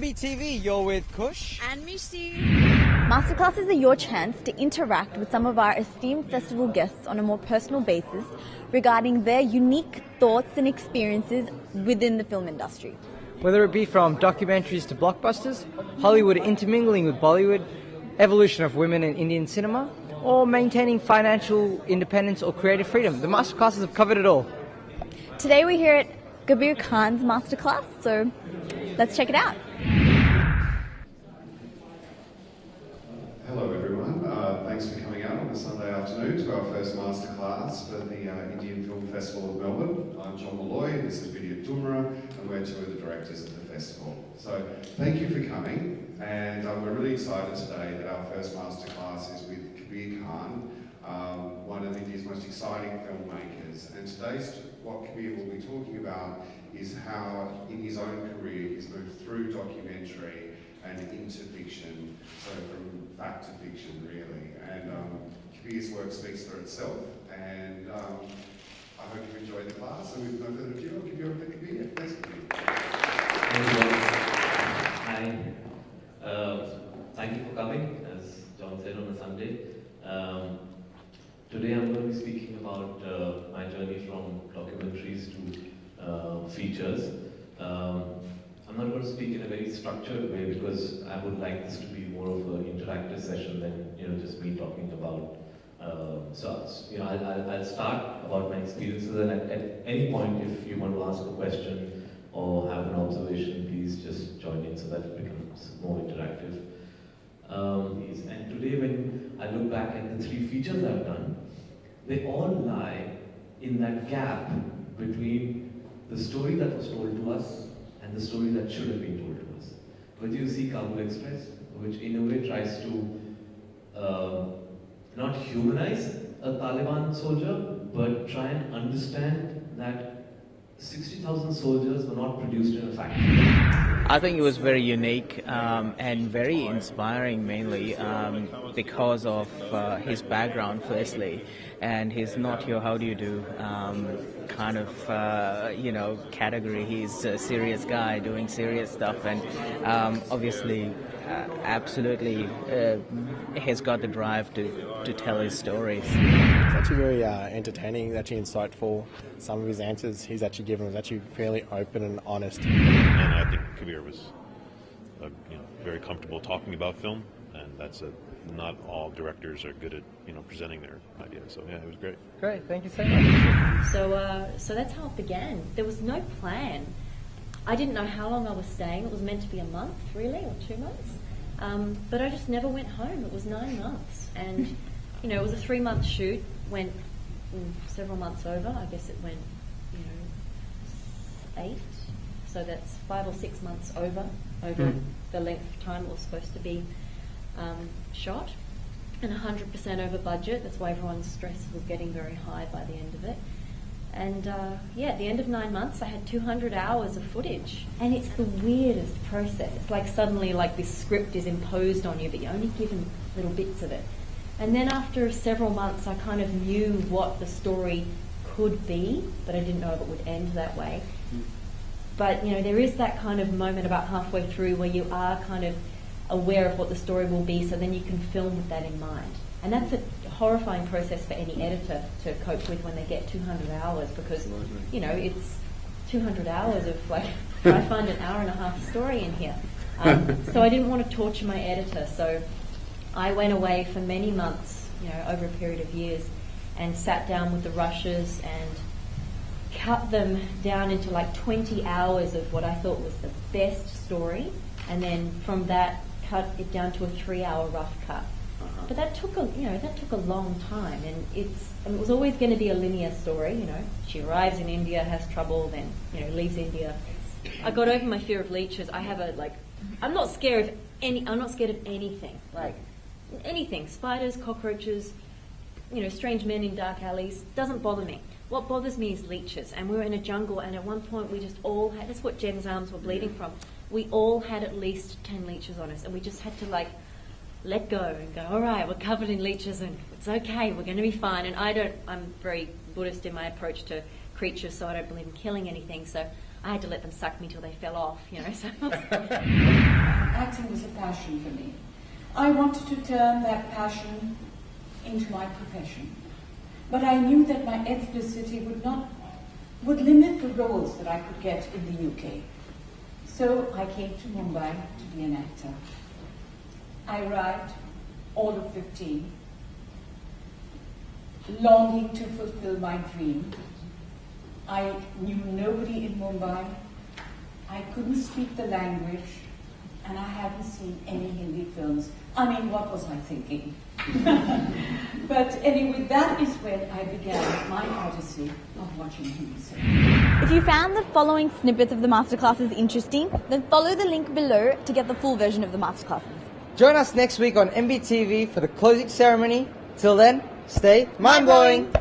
MBTV, you're with Kush. And Mishti. Masterclasses are your chance to interact with some of our esteemed festival guests on a more personal basis regarding their unique thoughts and experiences within the film industry. Whether it be from documentaries to blockbusters, Hollywood intermingling with Bollywood, evolution of women in Indian cinema, or maintaining financial independence or creative freedom, the Masterclasses have covered it all. Today we're here at Kabir Khan's Masterclass, so let's check it out. Hello everyone, thanks for coming out on a Sunday afternoon to our first Masterclass for the Indian Film Festival of Melbourne. I'm John Malloy, this is Vidya Dumra, and we're two of the directors of the festival. So thank you for coming, and we're really excited today that our first Masterclass is with Kabir Khan, one of India's most exciting filmmakers. And today's what Kabir will be talking about is how in his own career he's moved through documentary and into fiction, so from fact to fiction really. And Kabir's work speaks for itself, and I hope you enjoy the class. And with no further ado, I'll give you over to Kabir. Thanks, Kabir. Hi. Thank you for coming, as John said, on a Sunday. Today I'm going to be speaking about my journey from documentaries to features. I'm not going to speak in a very structured way because I would like this to be more of an interactive session than just me talking about. I'll start about my experiences, and at any point, if you want to ask a question or have an observation, please just join in so that it becomes more interactive. And today, when I look back at the three features I've done, they all lie in that gap between the story that was told to us and the story that should have been told to us. Whether you see Kabul Express, which in a way tries to not humanize a Taliban soldier, but try and understand that 60,000 soldiers were not produced in a factory. I think it was very unique and very inspiring, mainly because of his background, firstly, and his not your how do you do kind of category. He's a serious guy doing serious stuff, and obviously absolutely has got the drive to tell his stories. It's actually very entertaining, it's actually insightful. Some of his answers he's actually given was actually fairly open and honest. And I think Kabir was very comfortable talking about film, and that's not all directors are good at presenting their ideas. So yeah, it was great. Great, thank you so much. So that's how it began. There was no plan. I didn't know how long I was staying. It was meant to be a month, really, or 2 months. But I just never went home. It was 9 months, and it was a 3-month shoot. Went several months over. I guess it went 8. So that's 5 or 6 months over the length of time it was supposed to be shot, and 100% over budget. That's why everyone's stress was getting very high by the end of it. And at the end of 9 months, I had 200 hours of footage. And it's the weirdest process. It's like suddenly this script is imposed on you, but you're only given little bits of it. And then after several months, I kind of knew what the story could be, but I didn't know if it would end that way. But, there is that kind of moment about halfway through where you are kind of aware of what the story will be, so then you can film with that in mind. And that's a horrifying process for any editor to cope with when they get 200 hours, because, it's 200 hours of try to find an hour and a half story in here. So I didn't want to torture my editor, so I went away for many months, over a period of years, and sat down with the rushes and cut them down into 20 hours of what I thought was the best story, and then from that cut it down to a 3-hour rough cut. But that took a long time, and it was always going to be a linear story. She arrives in India, has trouble, then leaves India. I got over my fear of leeches. I have I'm not scared of anything. Anything, spiders, cockroaches, strange men in dark alleys, doesn't bother me. What bothers me is leeches, and we were in a jungle, and at one point we just all had, that's what Jen's arms were bleeding from, we all had at least 10 leeches on us, and we just had to let go and go, all right, we're covered in leeches and it's okay, we're going to be fine. And I'm very Buddhist in my approach to creatures, so I don't believe in killing anything, so I had to let them suck me till they fell off, you know. So Acting was a passion for me. I wanted to turn that passion into my profession. But I knew that my ethnicity would limit the roles that I could get in the UK. So I came to Mumbai to be an actor. I arrived all of 15, longing to fulfill my dream. I knew nobody in Mumbai. I couldn't speak the language, and I hadn't seen any Hindi films. I mean, what was I thinking? But anyway, that is when I began my odyssey of watching Hindi cinema. If you found the following snippets of the masterclasses interesting, then follow the link below to get the full version of the masterclasses. Join us next week on MBTV for the closing ceremony. Till then, stay mind-blowing.